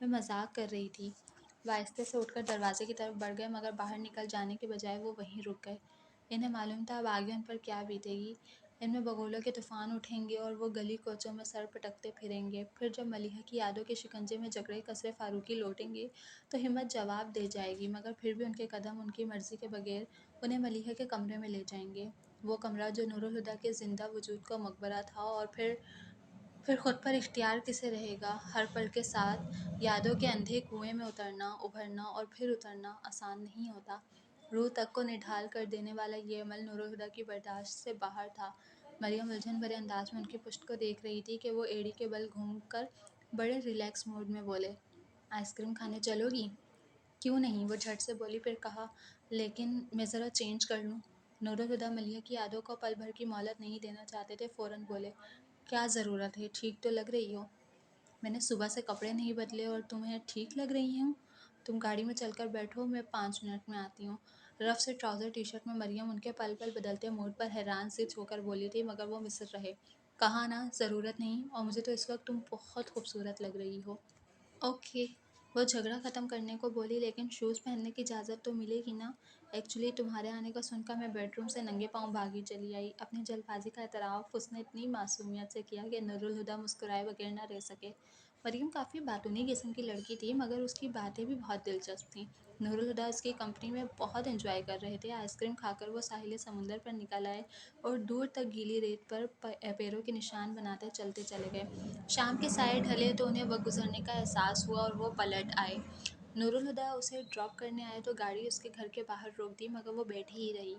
میں مذاق کر رہی تھی۔ وہ آہستہ سے اٹھ کر دروازے کی طرف بڑھ گئے مگر باہر نکل جانے کے بجائے وہ وہیں رک گئے۔ انہیں معلوم تھا اب آگے ان پر کیا بیتے گی۔ ان میں بگولوں کے طوفان اٹھیں گے اور وہ گلی کوچوں میں سر پٹکتے پھریں گے۔ پھر جب ملیحہ کی یادوں کے شکنجے میں جکڑے قصر فاروقی لوٹیں گے تو ہمت جواب دے جائے گی، مگر پھر بھی ان کے قدم ان کی مرضی کے بغیر انہیں ملیحہ کے کمرے میں لے جائیں گے۔ وہ کمرہ جو نور الہدیٰ کے زندہ وجود کا مقبرہ تھا، اور پھر خود پر اختیار کسے رہے گا؟ ہر پل کے ساتھ یادوں کے اندھے کنویں میں اترنا، ابھرنا اور پھر اترنا آسان نہیں ہوتا۔ روح تک کو نڈھال کر دینے والا یہ عمل نور الہدیٰ کی برداشت سے باہر تھا۔ مریم الجھن بھرے انداز میں ان کی پشت کو دیکھ رہی تھی کہ وہ ایڑی کے بل گھوم کر بڑے ریلیکس موڈ میں بولے، آئس کریم کھانے چلو گی؟ کیوں نہیں؟ وہ جھٹ سے بولی، پھر کہا، لیکن میں ذرا چینج کر لوں۔ نور الہدیٰ ملیحہ کی یادوں کو پل بھر کی مہلت نہیں دینا چاہتے تھے، فوراً بولے، کیا ضرورت ہے؟ ٹھیک تو لگ رہی ہو۔ میں نے صبح سے کپڑے نہیں بدلے اور تمہیں ٹھیک لگ رہی ہوں۔ تم گاڑی میں چل کر بیٹھو، میں 5 منٹ میں آتی ہوں۔ رف سے ٹراؤزر ٹی شرٹ میں مریم ان کے پل پل بدلتے موڈ پر حیران سی ہو کر بولی تھی، مگر وہ مصر رہے۔ کہا نا، ضرورت نہیں، اور مجھے تو اس وقت تم بہت خوبصورت لگ رہی ہو۔ اوکے، وہ جھگڑا ختم کرنے کو بولی، لیکن شوز پہننے کی اجازت تو ملے گی نا؟ ایکچولی تمہارے آنے کا سن کر میں بیڈ روم سے ننگے پاؤں بھاگی چلی آئی۔ اپنی جلد بازی کا اعتراف اس نے اتنی معصومیت سے کیا کہ نور الہدیٰ مسکرائے بغیر نہ رہ سکے۔ مریم کافی باتونی قسم کی لڑکی تھی، مگر اس کی باتیں بھی بہت دلچسپ تھیں۔ نور الہدیٰ اس کی کمپنی میں بہت انجوائے کر رہے تھے۔ آئس کریم کھا کر وہ ساحل سمندر پر نکل آئے اور دور تک گیلی ریت پر پیروں کے نشان بناتے چلتے چلے گئے۔ شام کے سائے ڈھلے تو انہیں وقت گزرنے کا احساس ہوا اور وہ پلٹ آئے۔ نور الہدیٰ اسے ڈراپ کرنے آئے تو گاڑی اس کے گھر کے باہر روک دی، مگر وہ بیٹھی ہی رہی۔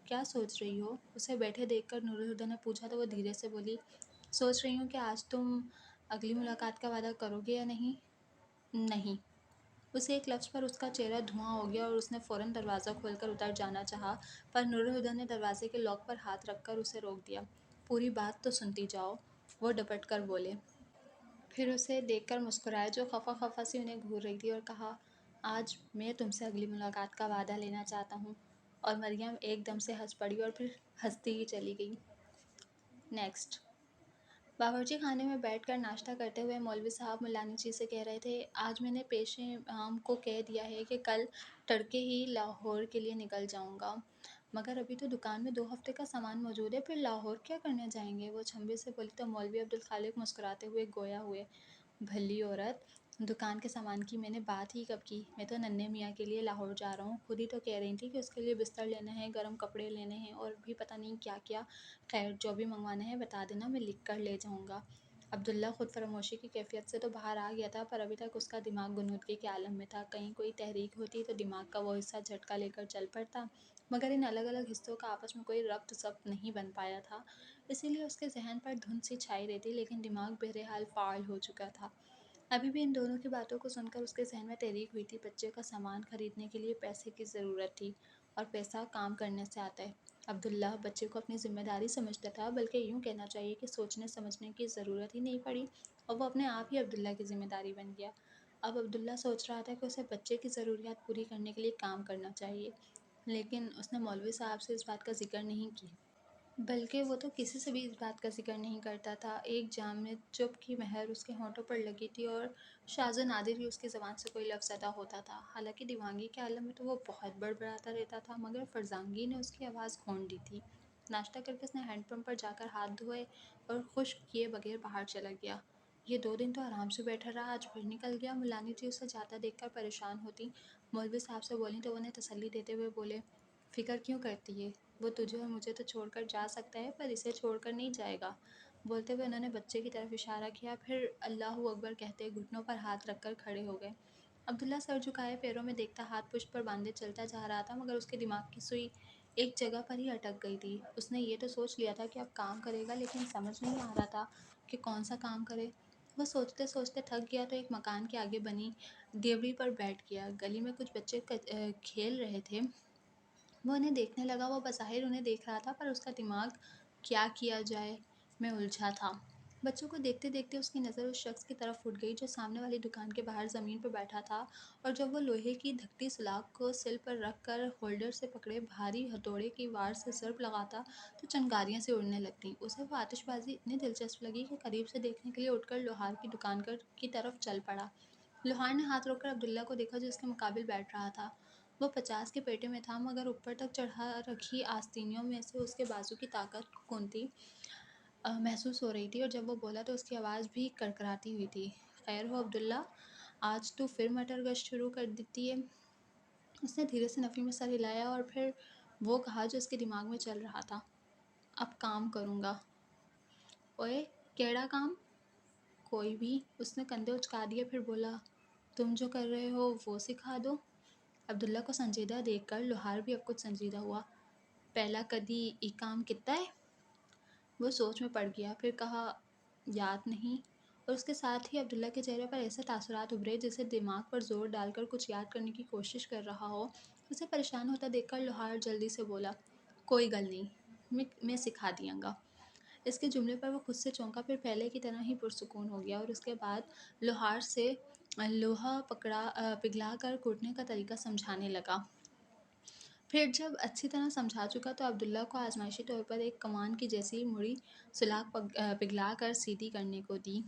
کیا سوچ رہی ہو؟ اسے بیٹھے دیکھ کر نور الہدیٰ نے پوچھا تو وہ دھیرے سے بولی، سوچ رہی ہوں کہ آج تم اگلی ملاقات کا وعدہ کرو گے یا نہیں؟ نہیں۔ اس ایک لفظ پر اس کا چہرہ دھواں ہو گیا اور اس نے فوراً دروازہ کھول کر اتر جانا چاہا، پر نور الہدیٰ نے دروازے کے لاک پر ہاتھ رکھ کر اسے روک دیا۔ پوری بات تو سنتی جاؤ، وہ ڈپٹ کر بولے۔ پھر اسے دیکھ کر مسکرائے جو خفا خفا سی انہیں گھور رہی تھی، اور کہا، آج میں تم سے اگلی ملاقات کا وعدہ لینا چاہتا ہوں۔ اور مریم ایک دم سے ہنس پڑی اور پھر ہنستی ہی چلی گئی۔ نیکسٹ۔ باورچی خانے میں بیٹھ کر ناشتہ کرتے ہوئے مولوی صاحب ملانی جی سے کہہ رہے تھے، آج میں نے پیش امام کو کہہ دیا ہے کہ کل تڑکے ہی لاہور کے لیے نکل جاؤں گا، مگر ابھی تو دکان میں 2 ہفتے کا سامان موجود ہے، پھر لاہور کیا کرنے جائیں گے؟ وہ چھمبے سے بولی تو مولوی عبدالخالق مسکراتے ہوئے گویا ہوئے، بھلی عورت، دکان کے سامان کی میں نے بات ہی کب کی؟ میں تو ننھے میاں کے لیے لاہور جا رہا ہوں، خود ہی تو کہہ رہی تھی کہ اس کے لیے بستر لینا ہے، گرم کپڑے لینے ہیں اور بھی پتہ نہیں کیا کیا۔ خیر، جو بھی منگوانا ہے بتا دینا، میں لکھ کر لے جاؤں گا۔ عبداللہ خود فراموشی کی کیفیت سے تو باہر آ گیا تھا، پر ابھی تک اس کا دماغ غنودگی کے عالم میں تھا۔ کہیں کوئی تحریک ہوتی تو دماغ کا وہ حصہ جھٹکا لے کر چل پڑتا، مگر ان الگ الگ حصوں کا آپس میں کوئی ربط ضبط نہیں بن پایا تھا، اسی لیے اس کے ذہن پر دھند سی چھائی رہتی، لیکن دماغ بہرحال فعال ہو چکا تھا۔ ابھی بھی ان دونوں کی باتوں کو سن کر اس کے ذہن میں تحریک ہوئی تھی، بچے کا سامان خریدنے کے لیے پیسے کی ضرورت تھی، اور پیسہ کام کرنے سے آتا ہے۔ عبداللہ بچے کو اپنی ذمہ داری سمجھتا تھا، بلکہ یوں کہنا چاہیے کہ سوچنے سمجھنے کی ضرورت ہی نہیں پڑی، اور وہ اپنے آپ ہی عبداللہ کی ذمہ داری بن گیا۔ اب عبداللہ سوچ رہا تھا کہ اسے بچے کی ضروریات پوری کرنے کے لیے کام کرنا چاہیے، لیکن اس نے مولوی صاحب سے اس بات کا ذکر نہیں کیا، بلکہ وہ تو کسی سے بھی اس بات کا ذکر نہیں کرتا تھا۔ ایک جامد چپ کی مہر اس کے ہونٹوں پر لگی تھی، اور شاذ و نادر ہی اس کی زبان سے کوئی لفظ ادا ہوتا تھا۔ حالانکہ دیوانگی کے عالم میں تو وہ بہت بڑبڑاتا رہتا تھا، مگر فرزانگی نے اس کی آواز کھونڈ دی تھی۔ ناشتہ کر کے اس نے ہینڈ پمپ پر جا کر ہاتھ دھوئے اور خشک کیے بغیر باہر چلا گیا۔ یہ 2 دن تو آرام سے بیٹھا رہا، آج پھر نکل گیا۔ ملانی جی اسے جاتا دیکھ کر پریشان ہوتی، مولوی صاحب سے بولیں تو وہ انہیں تسلی دیتے ہوئے بولے، فکر کیوں کرتی ہے؟ وہ تجھے اور مجھے تو چھوڑ کر جا سکتا ہے، پر اسے چھوڑ کر نہیں جائے گا۔ بولتے ہوئے انہوں نے بچے کی طرف اشارہ کیا، پھر اللہ اکبر کہتے گھٹنوں پر ہاتھ رکھ کر کھڑے ہو گئے۔ عبداللہ سر جھکائے پیروں میں دیکھتا ہاتھ پشت پر باندھے چلتا جا رہا تھا، مگر اس کے دماغ کی سوئی ایک جگہ پر ہی اٹک گئی تھی۔ اس نے یہ تو سوچ لیا تھا کہ اب کام کرے گا، لیکن سمجھ نہیں آ رہا تھا کہ کون سا کام کرے۔ وہ سوچتے سوچتے تھک گیا تو ایک مکان کے آگے بنی دیوڑی پر بیٹھ گیا۔ گلی میں کچھ بچے کھیل رہے تھے، وہ انہیں دیکھنے لگا۔ وہ بظاہر انہیں دیکھ رہا تھا، پر اس کا دماغ کیا کیا جائے میں الجھا تھا۔ بچوں کو دیکھتے دیکھتے اس کی نظر اس شخص کی طرف اٹھ گئی جو سامنے والی دکان کے باہر زمین پر بیٹھا تھا، اور جب وہ لوہے کی دھکتی سلاخ کو سل پر رکھ کر ہولڈر سے پکڑے بھاری ہتھوڑے کی وار سے ضرب لگاتا تو چنگاریاں سی اڑنے لگتیں۔ اسے وہ آتش بازی اتنی دلچسپ لگی کہ قریب سے دیکھنے کے لیے اٹھ کر لوہار کی دکان کی طرف چل پڑا۔ لوہار نے ہاتھ روک کر عبداللہ کو دیکھا جو اس کے مقابل بیٹھ رہا تھا۔ وہ 50 کے پیٹے میں تھا مگر اوپر تک چڑھا رکھی آستینوں میں سے اس کے بازو کی طاقت کونتی محسوس ہو رہی تھی، اور جب وہ بولا تو اس کی آواز بھی کڑکڑاتی ہوئی تھی۔ خیر ہو عبداللہ، آج تو پھر مٹر گشت شروع کر دیتی ہے؟ اس نے دھیرے سے نفی میں سر ہلایا اور پھر وہ کہا جو اس کے دماغ میں چل رہا تھا، اب کام کروں گا۔ اوئے کیڑا کام؟ کوئی بھی۔ اس نے کندھے اچکا دیے، پھر بولا، تم جو کر رہے ہو وہ سکھا دو۔ عبداللہ کو سنجیدہ دیکھ کر لوہار بھی اب کچھ سنجیدہ ہوا۔ پہلا کدی ای کام کیتا ہے؟ وہ سوچ میں پڑ گیا، پھر کہا، یاد نہیں، اور اس کے ساتھ ہی عبداللہ کے چہرے پر ایسے تاثرات ابھرے جیسے دماغ پر زور ڈال کر کچھ یاد کرنے کی کوشش کر رہا ہو۔ اسے پریشان ہوتا دیکھ کر لوہار جلدی سے بولا، کوئی گل نہیں، میں سکھا دیاں گا۔ اس کے جملے پر وہ خود سے چونکا، پھر پہلے کی طرح ہی پرسکون ہو گیا اور اس کے بعد لوہار سے لوہا پگھلا کر کوٹنے کا طریقہ سمجھانے لگا۔ پھر جب اچھی طرح سمجھا چکا تو عبداللہ کو آزمائشی طور پر ایک کمان کی جیسی مڑی سلاخ پگھلا کر سیدھی کرنے کو دی۔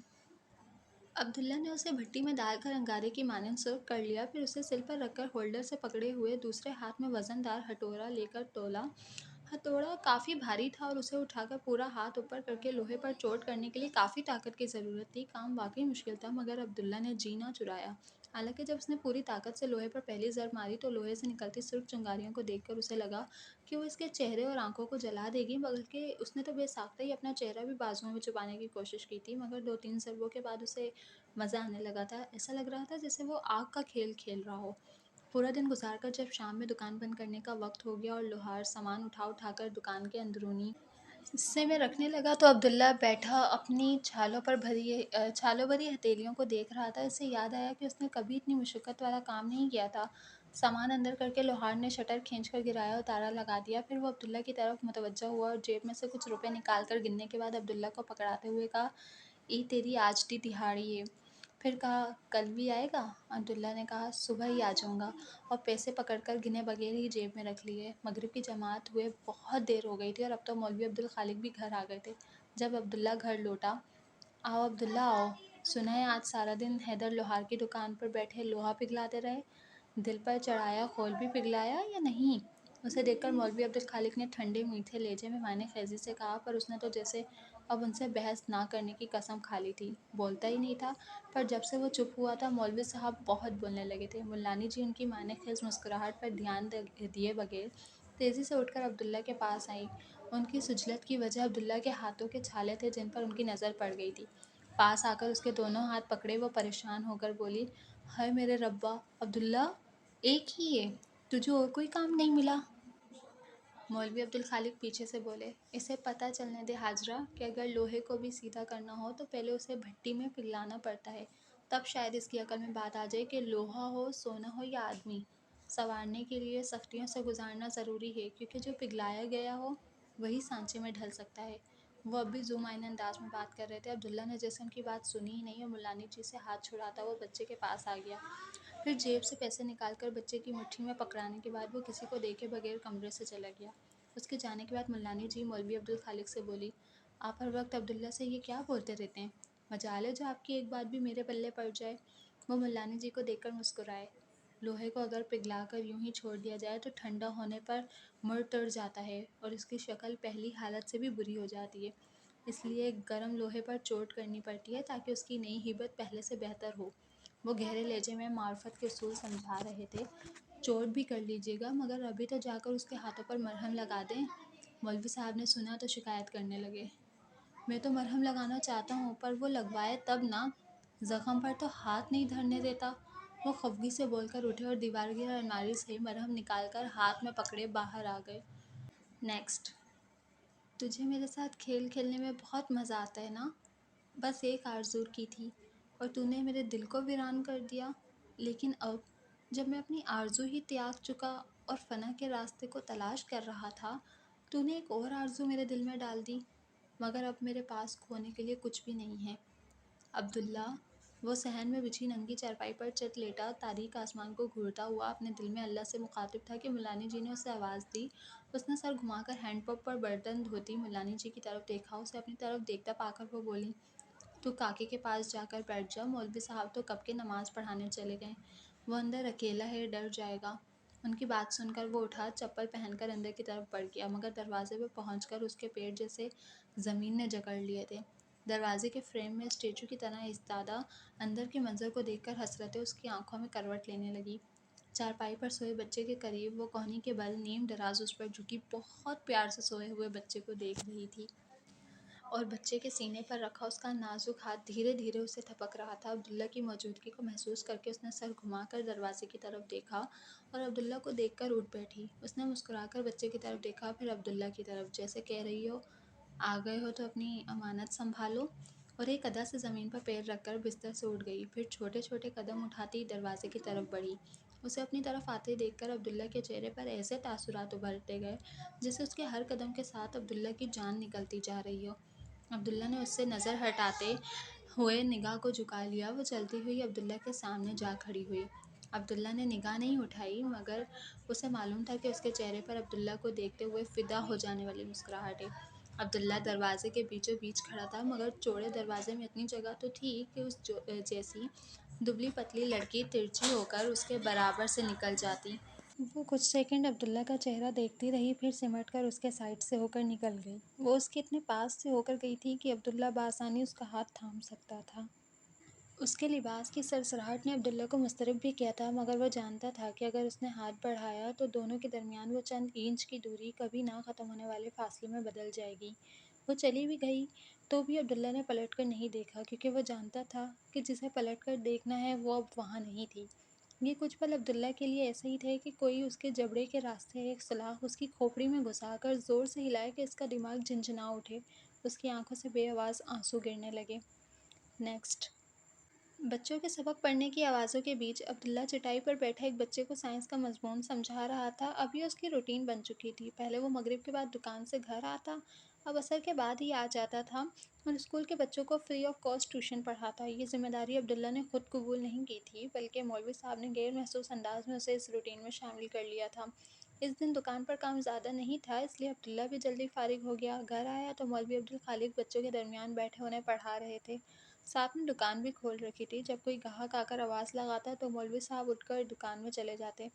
عبداللہ نے اسے بھٹی میں ڈال کر انگارے کی مانند سرخ کر لیا، پھر اسے سل پر رکھ کر ہولڈر سے پکڑے ہوئے دوسرے ہاتھ میں وزن دار ہتھوڑا لے کر تولا۔ ہتھوڑا کافی بھاری تھا اور اسے اٹھا کر پورا ہاتھ اوپر کرکے لوہے پر چوٹ کرنے کے لیے کافی طاقت کی ضرورت تھی۔ کام واقعی مشکل تھا مگر عبداللہ نے جی نہ چرایا۔ حالانکہ جب اس نے پوری طاقت سے لوہے پر پہلی ضرب ماری تو لوہے سے نکلتی سرخ چنگاریوں کو دیکھ کر اسے لگا کہ وہ اس کے چہرے اور آنکھوں کو جلا دے گی، بلکہ اس نے تو بے ساختہ ہی اپنا چہرہ بھی بازوؤں میں چھپانے کی کوشش کی تھی، مگر 2-3 ضربوں کے بعد اسے مزہ آنے لگا تھا۔ ایسا لگ رہا تھا جیسے وہ آگ کا کھیل کھیل رہا ہو۔ پورا دن گزار کر جب شام میں دکان بند کرنے کا وقت ہو گیا اور لوہار سامان اٹھا کر دکان کے اندرونی حصے میں رکھنے لگا تو عبداللہ بیٹھا اپنی چھالوں بھری ہتھیلیوں کو دیکھ رہا تھا۔ اسے یاد آیا کہ اس نے کبھی اتنی مشقت والا کام نہیں کیا تھا۔ سامان اندر کرکے لوہار نے شٹر کھینچ کر گرایا اور تالا لگا دیا۔ پھر وہ عبداللہ کی طرف متوجہ ہوا اور جیب میں سے کچھ روپے نکال کر گننے کے بعد عبداللہ کو پکڑاتے ہوئے کہا، ای تیری آج دی دہاڑی ہے۔ پھر کہا، کل بھی آئے گا؟ عبداللہ نے کہا، صبح ہی آ جاؤں گا، اور پیسے پکڑ کر گنے بغیر ہی جیب میں رکھ لیے۔ مغرب کی جماعت ہوئے بہت دیر ہو گئی تھی اور اب تو مولوی عبدالخالق بھی گھر آ گئے تھے۔ جب عبداللہ گھر لوٹا، آؤ عبداللہ آؤ، سنا ہے آج سارا دن حیدر لوہار کی دکان پر بیٹھے لوہا پگھلاتے رہے، دل پر چڑھایا خول بھی پگھلایا یا نہیں؟ اسے دیکھ کر مولوی عبدالخالق نے ٹھنڈے میٹھے لہجے میں معنی خیزی سے کہا، پر اس نے تو جیسے اب ان سے بحث نہ کرنے کی قسم کھا لی تھی، بولتا ہی نہیں تھا۔ پر جب سے وہ چپ ہوا تھا مولوی صاحب بہت بولنے لگے تھے۔ ملانی جی ان کی معنی خیز مسکراہٹ پر دھیان دیے بغیر تیزی سے اٹھ کر عبداللہ کے پاس آئیں۔ ان کی خجلت کی وجہ عبداللہ کے ہاتھوں کے چھالے تھے جن پر ان کی نظر پڑ گئی تھی۔ پاس آ کر اس کے دونوں ہاتھ پکڑے وہ پریشان ہو کر بولی، ہائے میرے ربا، عبداللہ ایک ہی ہے، تجھے اور کوئی کام نہیں ملا؟ مولوی عبدالخالق پیچھے سے بولے، اسے پتہ چلنے دے حاجرہ کہ اگر لوہے کو بھی سیدھا کرنا ہو تو پہلے اسے بھٹی میں پگھلانا پڑتا ہے، تب شاید اس کی عقل میں بات آ جائے کہ لوہا ہو، سونا ہو یا آدمی، سنوارنے کے لیے سختیوں سے گزارنا ضروری ہے، کیونکہ جو پگھلایا گیا ہو وہی سانچے میں ڈھل سکتا ہے۔ وہ اب بھی ذو معنی انداز میں بات کر رہے تھے۔ عبداللہ نے جیسے ان کی بات سنی ہی نہیں اور ملانی جی سے ہاتھ چھڑاتا وہ بچے کے پاس آ گیا۔ پھر جیب سے پیسے نکال کر بچے کی مٹھی میں پکڑانے کے بعد وہ کسی کو دیکھے بغیر کمرے سے چلا گیا۔ اس کے جانے کے بعد ملانی جی مولوی عبدالخالق سے بولی، آپ ہر وقت عبداللہ سے یہ کیا بولتے رہتے ہیں؟ مجال ہے جو آپ کی ایک بات بھی میرے پلے پڑ جائے۔ وہ ملانی جی کو دیکھ کر مسکرائے۔ لوہے کو اگر پگھلا کر یوں ہی چھوڑ دیا جائے تو ٹھنڈا ہونے پر مڑ تڑ جاتا ہے اور اس کی شکل پہلی حالت سے بھی بری ہو جاتی ہے، اس لیے گرم لوہے پر چوٹ کرنی پڑتی ہے تاکہ اس کی نئی ہیبت پہلے سے بہتر ہو۔ وہ گہرے لہجے میں معرفت کے اصول سمجھا رہے تھے، چوٹ بھی کر لیجیے گا مگر ابھی تو جا کر اس کے ہاتھوں پر مرہم لگا دیں۔ مولوی صاحب نے سنا تو شکایت کرنے لگے، میں تو مرہم لگانا چاہتا ہوں پر وہ لگوائے تب نا، زخم پر تو ہاتھ نہیں دھرنے دیتا۔ وہ خفگی سے بول کر اٹھے اور دیوار گیر الماری سے مرہم نکال کر ہاتھ میں پکڑے باہر آ گئے۔ نیکسٹ، تجھے میرے ساتھ کھیل کھیلنے میں بہت مزہ آتا ہے نا؟ بس ایک آرزو کی تھی اور تو نے میرے دل کو ویران کر دیا۔ لیکن اب جب میں اپنی آرزو ہی تیاگ چکا اور فنا کے راستے کو تلاش کر رہا تھا، تو نے ایک اور آرزو میرے دل میں ڈال دی، مگر اب میرے پاس کھونے کے لیے کچھ بھی نہیں ہے۔ عبداللہ، وہ صحن میں بچھی ننگی چارپائی پر چت لیٹا تاریک آسمان کو گھورتا ہوا اپنے دل میں اللہ سے مخاطب تھا کہ ملانی جی نے اسے آواز دی۔ اس نے سر گھما کر ہینڈ پمپ پر برتن دھوتی ملانی جی کی طرف دیکھا۔ اسے اپنی طرف دیکھتا پا کر وہ بولی، تو کاکے کے پاس جا کر بیٹھ جا، مولوی صاحب تو کب کے نماز پڑھانے چلے گئے، وہ اندر اکیلا ہے، ڈر جائے گا۔ ان کی بات سن کر وہ اٹھا، چپل پہن کر اندر کی طرف بڑھ گیا، مگر دروازے پہ پہنچ کر اس کے پیر جیسے زمین نے جکڑ لیے تھے۔ دروازے کے فریم میں اسٹیچو کی طرح ایستادہ اندر کے منظر کو دیکھ کر حسرتیں اس کی آنکھوں میں کروٹ لینے لگی۔ چارپائی پر سوئے بچے کے قریب وہ کوہنی کے بل نیم دراز اس پر جھکی بہت پیار سے سوئے ہوئے بچے کو دیکھ رہی تھی، اور بچے کے سینے پر رکھا اس کا نازک ہاتھ دھیرے دھیرے اسے تھپک رہا تھا۔ عبداللہ کی موجودگی کو محسوس کرکے اس نے سر گھما کر دروازے کی طرف دیکھا اور عبداللہ کو دیکھ کر اٹھ بیٹھی۔ اس نے مسکرا کر بچے کی طرف دیکھا، پھر عبداللہ کی طرف، جیسے کہہ رہی ہو آ گئے ہو تو اپنی امانت سنبھالو، اور ایک ادا سے زمین پر پیر رکھ کر بستر سے اٹھ گئی، پھر چھوٹے چھوٹے قدم اٹھاتی دروازے کی طرف بڑھی۔ اسے اپنی طرف آتے دیکھ کر عبداللہ کے چہرے پر ایسے تاثرات ابھرتے گئے جیسے اس کے ہر قدم کے ساتھ عبداللہ کی جان نکلتی جا رہی ہو۔ عبداللہ نے اس سے نظر ہٹاتے ہوئے نگاہ کو جھکا لیا۔ وہ چلتی ہوئی عبداللہ کے سامنے جا کھڑی ہوئی۔ عبداللہ نے نگاہ نہیں اٹھائی، مگر اسے معلوم تھا کہ اس کے چہرے پر عبداللہ کو دیکھتے ہوئے فدا ہو جانے والی مسکراہٹ ہے۔ عبداللہ دروازے کے بیچوں بیچ کھڑا تھا، مگر چوڑے دروازے میں اتنی جگہ تو تھی کہ اس جیسی دبلی پتلی لڑکی ترچھی ہو کر اس کے برابر سے نکل جاتی۔ وہ کچھ سیکنڈ عبداللہ کا چہرہ دیکھتی رہی، پھر سمٹ کر اس کے سائڈ سے ہو کر نکل گئی۔ وہ اس کے اتنے پاس سے ہو کر گئی تھی کہ عبداللہ بآسانی اس کا ہاتھ تھام سکتا تھا۔ اس کے لباس کی سرسراہٹ نے عبداللہ کو مضطرب بھی کیا تھا، مگر وہ جانتا تھا کہ اگر اس نے ہاتھ بڑھایا تو دونوں کے درمیان وہ چند اینچ کی دوری کبھی نہ ختم ہونے والے فاصلے میں بدل جائے گی۔ وہ چلی بھی گئی تو بھی عبداللہ نے پلٹ کر نہیں دیکھا، کیونکہ وہ جانتا تھا کہ جسے پلٹ کر دیکھنا ہے وہ اب وہاں نہیں تھی۔ یہ کچھ پل عبداللہ کے لیے ایسے ہی تھے کہ کوئی اس کے جبڑے کے راستے ایک سلاخ اس کی کھوپڑی میں گھسا کر زور سے ہلائے کہ اس کا دماغ جھنجھنا اٹھے، اس کی آنکھوں سے بے آواز آنسو گرنے لگے۔ نیکسٹ۔ بچوں کے سبق پڑھنے کی آوازوں کے بیچ عبداللہ چٹائی پر بیٹھا ایک بچے کو سائنس کا مضمون سمجھا رہا تھا۔ اب یہ اس کی روٹین بن چکی تھی۔ پہلے وہ مغرب کے بعد دکان سے گھر آتا، اب عصر کے بعد ہی آ جاتا تھا اور اسکول کے بچوں کو فری آف کاسٹ ٹیوشن پڑھاتا۔ یہ ذمہ داری عبداللہ نے خود قبول نہیں کی تھی، بلکہ مولوی صاحب نے غیر محسوس انداز میں اسے اس روٹین میں شامل کر لیا تھا۔ اس دن دکان پر کام زیادہ نہیں تھا، اس لیے عبداللہ بھی جلدی فارغ ہو گیا۔ گھر آیا تو مولوی عبدالخالق بچوں کے درمیان بیٹھے انہیں پڑھا رہے تھے، ساتھ میں دکان بھی کھول رکھی تھی۔ جب کوئی گاہک آ کر آواز لگاتا تو مولوی صاحب اٹھ کر دکان میں چلے جاتے،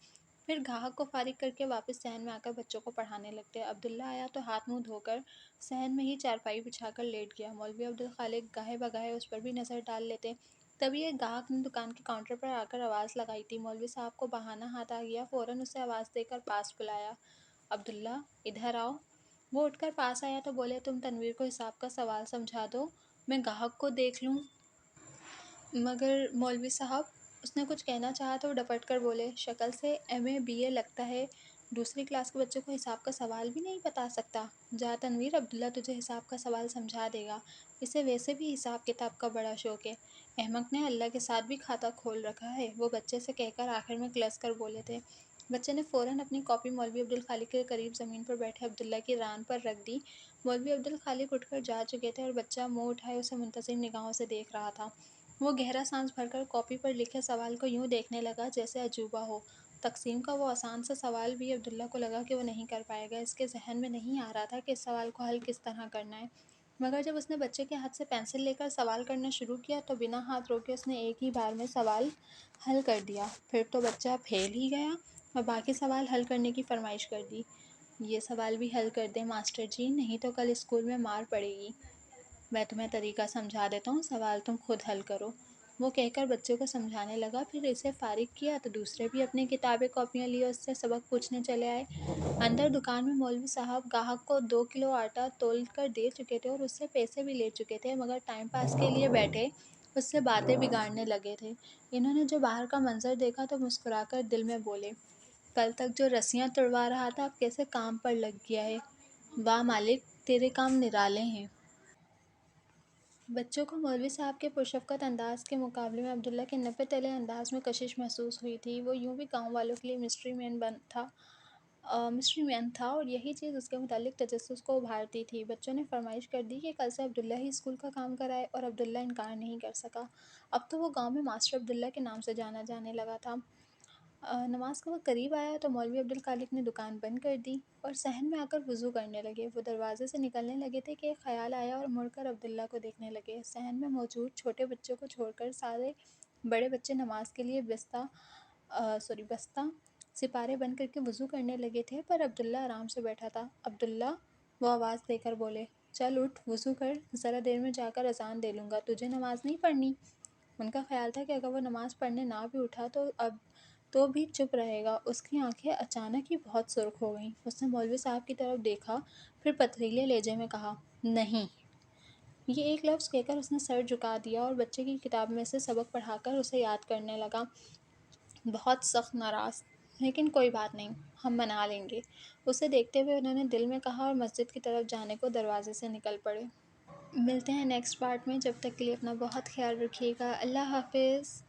پھر گاہک کو فارغ کر کے واپس صحن میں آ کر بچوں کو پڑھانے لگتے۔ عبداللہ آیا تو ہاتھ منہ دھو کر صحن میں ہی چارپائی بچھا کر لیٹ گیا۔ مولوی عبدالخالق گاہے بگاہے اس پر بھی نظر ڈال لیتے۔ تبھی ایک گاہک نے دکان کے کاؤنٹر پر آ کر آواز لگائی تھی۔ مولوی صاحب کو بہانہ ہاتھ آ گیا، فوراً اسے آواز دے کر پاس بلایا۔ عبداللہ ادھر آؤ۔ وہ اٹھ کر پاس آیا تو بولے، تم تنویر کو حساب کا سوال سمجھا دو، میں گاہک کو دیکھ لوں۔ مگر مولوی صاحب، اس نے کچھ کہنا چاہا تو وہ ڈپٹ کر بولے، شکل سے ایم اے بی اے لگتا ہے، دوسری کلاس کے بچوں کو حساب کا سوال بھی نہیں بتا سکتا۔ جا تنویر، عبداللہ تجھے حساب کا سوال سمجھا دے گا، اسے ویسے بھی حساب کتاب کا بڑا شوق ہے۔ احمق نے اللہ کے ساتھ بھی کھاتہ کھول رکھا ہے، وہ بچے سے کہہ کر آخر میں کلس کر بولے تھے۔ بچے نے فوراً اپنی کاپی مولوی عبدالخالق کے قریب زمین پر بیٹھے عبداللہ کی ران پر رکھ دی۔ مولوی عبدالخالق اٹھ کر جا چکے تھے اور بچہ منہ اٹھائے اسے منتظر نگاہوں سے دیکھ رہا تھا۔ وہ گہرا سانس بھر کر کاپی پر لکھے سوال کو یوں دیکھنے لگا جیسے عجوبہ ہو۔ تقسیم کا وہ آسان سا سوال بھی عبداللہ کو لگا کہ وہ نہیں کر پائے گا۔ اس کے ذہن میں نہیں آ رہا تھا کہ اس سوال کو حل کس طرح کرنا ہے، مگر جب اس نے بچے کے ہاتھ سے پینسل لے کر سوال کرنا شروع کیا تو بنا ہاتھ روکے اس نے ایک ہی بار میں سوال حل کر دیا۔ پھر تو بچہ پھیل ہی گیا اور باقی سوال حل کرنے کی فرمائش کر دی۔ یہ سوال بھی حل کر دیں ماسٹر جی، نہیں تو کل اسکول میں مار پڑے گی۔ میں تمہیں طریقہ سمجھا دیتا ہوں، سوال تم خود حل کرو، وہ کہہ کر بچے کو سمجھانے لگا۔ پھر اسے فارغ کیا تو دوسرے بھی اپنی کتابیں کاپیاں لیے اس سے سبق پوچھنے چلے آئے۔ اندر دکان میں مولوی صاحب گاہک کو 2 کلو آٹا تول کر دے چکے تھے اور اس سے پیسے بھی لے چکے تھے، مگر ٹائم پاس کے لیے بیٹھے اس سے باتیں بگاڑنے لگے تھے۔ انہوں نے جو باہر کا منظر دیکھا تو مسکرا کر دل میں بولے، کل تک جو رسیاں توڑوا رہا تھا اب کیسے کام پر لگ گیا ہے، واہ مالک تیرے کام نرالے ہیں۔ بچوں کو مولوی صاحب کے پرشفقت انداز کے مقابلے میں عبداللہ کے نپے تلے انداز میں کشش محسوس ہوئی تھی۔ وہ یوں بھی گاؤں والوں کے لیے مسٹری مین تھا اور یہی چیز اس کے متعلق تجسس کو ابھارتی تھی۔ بچوں نے فرمائش کر دی کہ کل سے عبداللہ ہی اسکول کا کام کرائے اور عبداللہ انکار نہیں کر سکا۔ اب تو وہ گاؤں میں ماسٹر عبداللہ کے نام سے جانا جانے لگا تھا۔ نماز کا وقت قریب آیا تو مولوی عبدالخالق نے دکان بند کر دی اور صحن میں آ کر وضو کرنے لگے۔ وہ دروازے سے نکلنے لگے تھے کہ ایک خیال آیا اور مڑ کر عبداللہ کو دیکھنے لگے۔ صحن میں موجود چھوٹے بچوں کو چھوڑ کر سارے بڑے بچے نماز کے لیے بستہ سپارے بند کر کے وضو کرنے لگے تھے، پر عبداللہ آرام سے بیٹھا تھا۔ عبداللہ، وہ آواز دے کر بولے، چل اٹھ، وضو کر، ذرا دیر میں جا کر اذان دے لوں گا، تجھے نماز نہیں پڑھنی؟ ان کا خیال تھا کہ اگر وہ نماز پڑھنے نہ بھی اٹھا تو بھی چپ رہے گا۔ اس کی آنکھیں اچانک ہی بہت سرخ ہو گئیں۔ اس نے مولوی صاحب کی طرف دیکھا، پھر پتھریلے لہجے میں کہا، نہیں۔ یہ ایک لفظ کہہ کر اس نے سر جھکا دیا اور بچے کی کتاب میں سے سبق پڑھا کر اسے یاد کرنے لگا۔ بہت سخت ناراض، لیکن کوئی بات نہیں، ہم منا لیں گے۔ اسے دیکھتے ہوئے انہوں نے دل میں کہا اور مسجد کی طرف جانے کو دروازے سے نکل پڑے۔ ملتے ہیں نیکسٹ پارٹ میں، جب تک کے لیے اپنا بہت خیال رکھیے گا۔ اللہ حافظ۔